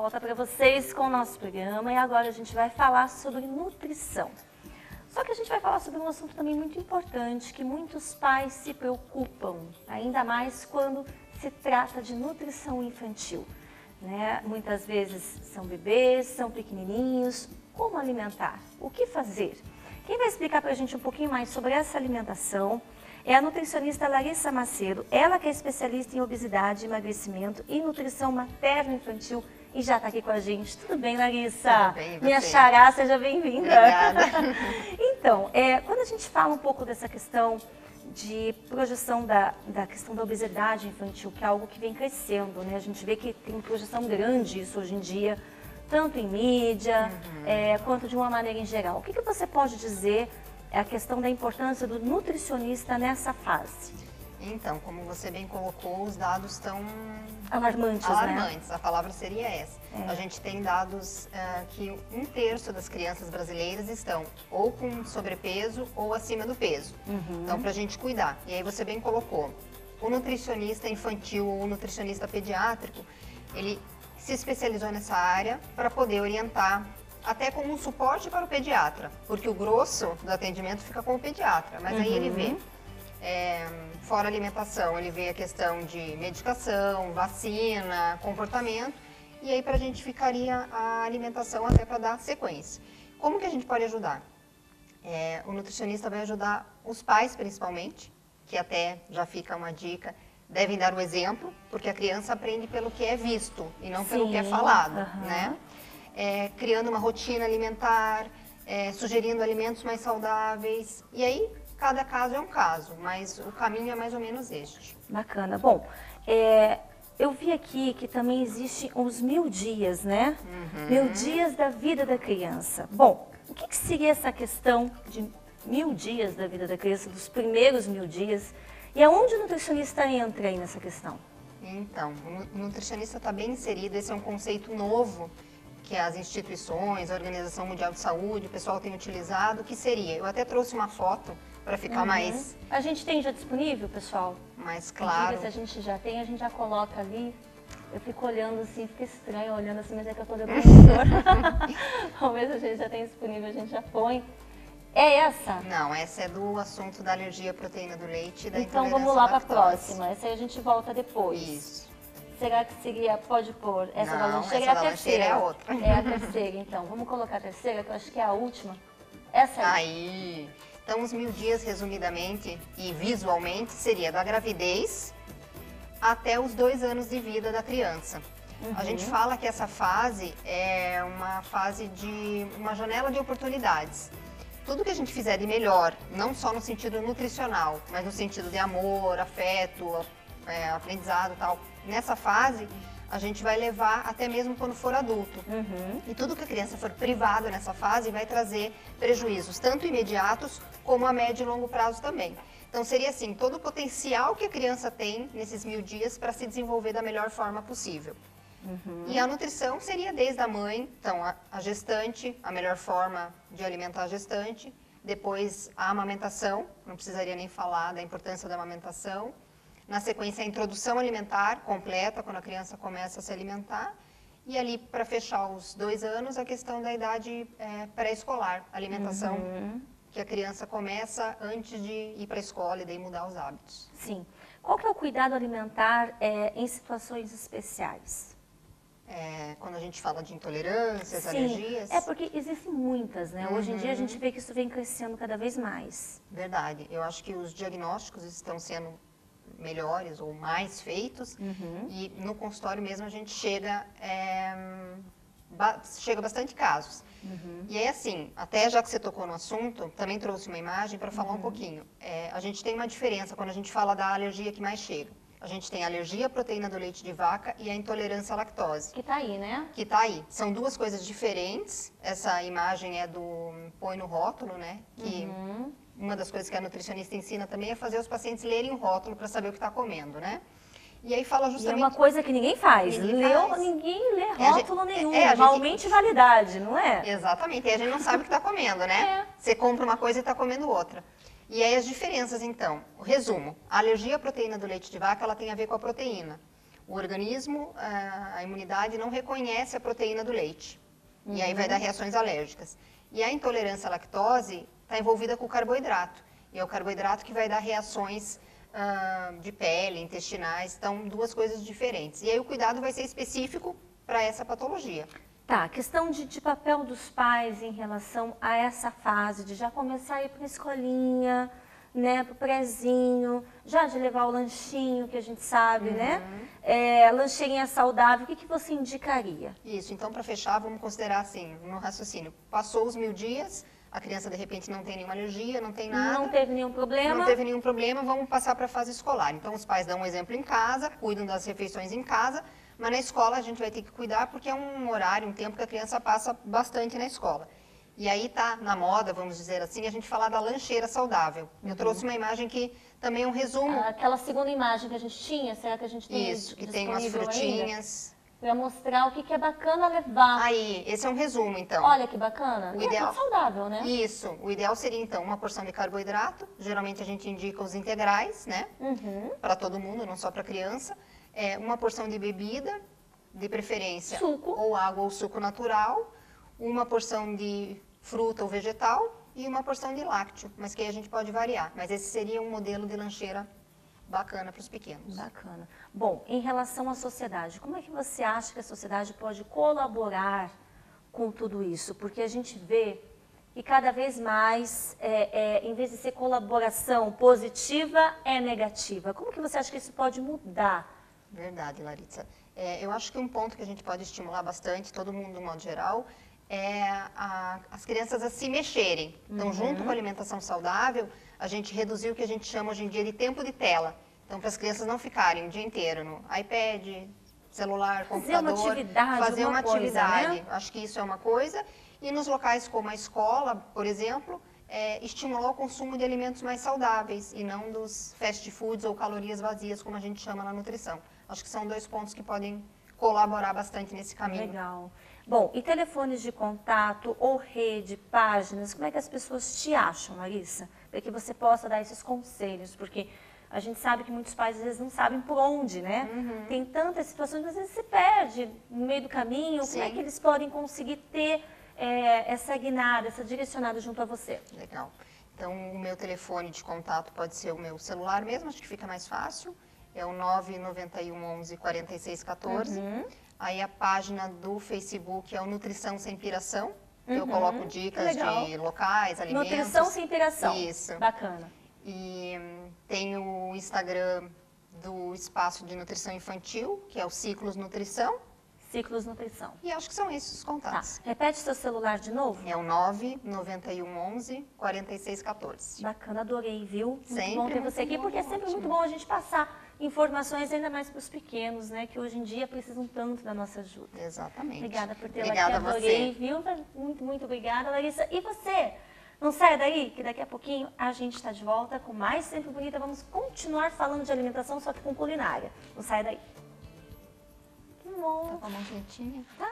volta para vocês com o nosso programa e agora a gente vai falar sobre nutrição. Só que a gente vai falar sobre um assunto também muito importante que muitos pais se preocupam, ainda mais quando se trata de nutrição infantil, né? Muitas vezes são bebês, são pequenininhos, como alimentar? O que fazer? Quem vai explicar para a gente um pouquinho mais sobre essa alimentação é a nutricionista Larissa Macedo, ela que é especialista em obesidade, emagrecimento e nutrição materno-infantil e já está aqui com a gente. Tudo bem, Larissa? Tudo bem, minha xará, seja bem-vinda. Obrigada. Então, quando a gente fala um pouco dessa questão de projeção da questão da obesidade infantil, que é algo que vem crescendo, né? A gente vê que tem uma projeção grande isso hoje em dia, tanto em mídia, quanto de uma maneira em geral. O que você pode dizer a questão da importância do nutricionista nessa fase? Então, como você bem colocou, os dados estão alarmantes, alarmantes, né? A palavra seria essa. A gente tem dados que 1/3 das crianças brasileiras estão ou com sobrepeso ou acima do peso. Então, para a gente cuidar. E aí você bem colocou, o nutricionista infantil ou o nutricionista pediátrico, ele se especializou nessa área para poder orientar até como um suporte para o pediatra, porque o grosso do atendimento fica com o pediatra, mas aí ele vê, fora alimentação, ele vê a questão de medicação, vacina, comportamento, e aí para a gente ficaria a alimentação até para dar sequência. Como que a gente pode ajudar? O nutricionista vai ajudar os pais principalmente, que até já fica uma dica, devem dar o exemplo, porque a criança aprende pelo que é visto e não pelo que é falado, né? Criando uma rotina alimentar, sugerindo alimentos mais saudáveis. E aí, cada caso é um caso, mas o caminho é mais ou menos este. Bacana. Bom, eu vi aqui que também existem os 1000 dias, né? 1000 dias da vida da criança. Bom, o que seria essa questão de 1000 dias da vida da criança, dos primeiros 1000 dias? E aonde o nutricionista entra aí nessa questão? Então, o nutricionista está bem inserido, esse é um conceito novo que as instituições, a Organização Mundial de Saúde, o pessoal tem utilizado, que seria, eu até trouxe uma foto para ficar mais... A gente tem já disponível, pessoal? Mais claro. Se a gente já tem, a gente já coloca ali. Eu fico olhando assim, fica estranho olhando assim, mas é que eu tô dando Vamos ver se a gente já tem disponível, a gente já põe. É essa? Não, essa é do assunto da alergia à proteína do leite e da então intolerância vamos lá para a lactose. próxima, essa aí a gente volta depois. Isso. Será que seria, pode pôr, essa da Não, lancheira essa é a da terceira? lancheira é a outra. É a terceira, então. Vamos colocar a terceira, que eu acho que é a última. Essa aí. Aí. Então, os 1000 dias, resumidamente e visualmente, seria da gravidez até os 2 anos de vida da criança. A gente fala que essa fase é uma fase de uma janela de oportunidades. Tudo que a gente fizer de melhor, não só no sentido nutricional, mas no sentido de amor, afeto, aprendizado e tal, nessa fase a gente vai levar até mesmo quando for adulto. E tudo que a criança for privada nessa fase vai trazer prejuízos, tanto imediatos como a médio e longo prazo também. Então seria assim, todo o potencial que a criança tem nesses 1000 dias para se desenvolver da melhor forma possível. E a nutrição seria desde a mãe, então a gestante, a melhor forma de alimentar a gestante, depois a amamentação, não precisaria nem falar da importância da amamentação, na sequência a introdução alimentar completa, quando a criança começa a se alimentar, e ali para fechar os 2 anos a questão da idade pré-escolar, alimentação que a criança começa antes de ir para a escola e daí mudar os hábitos. Sim. Qual que é o cuidado alimentar em situações especiais? Quando a gente fala de intolerâncias, Sim, alergias... porque existem muitas, né? Hoje em dia a gente vê que isso vem crescendo cada vez mais. Verdade. Eu acho que os diagnósticos estão sendo melhores ou mais feitos e no consultório mesmo a gente chega bastante casos. E aí assim, até já que você tocou no assunto, também trouxe uma imagem para falar um pouquinho. A gente tem uma diferença quando a gente fala da alergia que mais chega. A gente tem a alergia à proteína do leite de vaca e a intolerância à lactose. Que tá aí, né? Que tá aí. São 2 coisas diferentes. Essa imagem é do põe no rótulo, né? Que uma das coisas que a nutricionista ensina também é fazer os pacientes lerem o rótulo para saber o que está comendo, né? E aí fala justamente... E é uma coisa que ninguém faz. Ninguém lê rótulo nenhum. Realmente validade, não é? Exatamente. E a gente não sabe o que está comendo, né? Você compra uma coisa e está comendo outra. E aí as diferenças, então. O resumo. A alergia à proteína do leite de vaca, ela tem a ver com a proteína. o organismo, a imunidade não reconhece a proteína do leite. E aí vai dar reações alérgicas. E a intolerância à lactose está envolvida com o carboidrato. E é o carboidrato que vai dar reações de pele, intestinais. Então, duas coisas diferentes. E aí o cuidado vai ser específico para essa patologia. Tá, questão de papel dos pais em relação a essa fase, de já começar a ir para a escolinha, né, pro prezinho, já de levar o lanchinho, que a gente sabe, né? Lancheirinha saudável, o que você indicaria? Isso, então para fechar, vamos considerar assim, no raciocínio, passou os 1000 dias, a criança de repente não tem nenhuma alergia, não tem nada. Não teve nenhum problema. Não teve nenhum problema, vamos passar para a fase escolar. Então os pais dão um exemplo em casa, cuidam das refeições em casa, mas na escola a gente vai ter que cuidar porque é um horário, um tempo que a criança passa bastante na escola. E aí tá na moda, vamos dizer assim, a gente falar da lancheira saudável. Eu trouxe uma imagem que também é um resumo. Aquela segunda imagem que a gente tinha, será que a gente tem Isso, que tem umas frutinhas. Para mostrar o que é bacana levar. Aí, esse é um resumo, então. Olha que bacana. O ideal, é saudável, né? Isso. O ideal seria, então, uma porção de carboidrato. Geralmente a gente indica os integrais, né? Para todo mundo, não só para criança. Uma porção de bebida, de preferência. Suco. Ou água ou suco natural. Uma porção de fruta ou vegetal e uma porção de lácteo, mas que aí a gente pode variar. Mas esse seria um modelo de lancheira bacana para os pequenos. Bacana. Bom, em relação à sociedade, como é que você acha que a sociedade pode colaborar com tudo isso? Porque a gente vê que cada vez mais, em vez de ser colaboração positiva, é negativa. Como que você acha que isso pode mudar? Verdade, Larissa. Eu acho que um ponto que a gente pode estimular bastante, todo mundo de modo geral, as crianças a se mexerem. Então, junto com a alimentação saudável, a gente reduziu o que a gente chama hoje em dia de tempo de tela. Então, para as crianças não ficarem o dia inteiro no iPad, celular, computador. Fazer uma atividade. Né? Acho que isso é uma coisa. E nos locais como a escola, por exemplo, estimular o consumo de alimentos mais saudáveis e não dos fast foods ou calorias vazias, como a gente chama na nutrição. Acho que são 2 pontos que podem colaborar bastante nesse caminho. Legal. Bom, e telefones de contato ou rede, páginas, como é que as pessoas te acham, Larissa? Para que você possa dar esses conselhos, porque a gente sabe que muitos pais às vezes não sabem por onde, né? Tem tantas situações, às vezes se perde no meio do caminho. Sim. Como é que eles podem conseguir ter essa guinada, essa direcionada junto a você? Legal. Então, o meu telefone de contato pode ser o meu celular mesmo, acho que fica mais fácil. É o 991 11 46 14. Aí a página do Facebook é o Nutrição Sem Piração. Eu coloco dicas de locais, alimentos. Nutrição Sem Piração. Isso. Bacana. E tem o Instagram do Espaço de Nutrição Infantil, que é o Ciclos Nutrição. Ciclos Nutrição. E acho que são esses os contatos. Tá. Repete seu celular de novo. É o 991 11 46 14. Bacana, adorei, viu? Sempre muito bom ter você aqui, bom, porque é sempre ótimo. muito bom a gente passar informações ainda mais para os pequenos, né? Que hoje em dia precisam tanto da nossa ajuda. Exatamente. Obrigada por tê-la Obrigada aqui, a adorei, você. viu? Muito, muito obrigada, Larissa. E você? Não saia daí, que daqui a pouquinho a gente está de volta com mais Sempre Bonita. Vamos continuar falando de alimentação, só que com culinária. Não saia daí. Que bom. Tá com a mão quentinha. Tá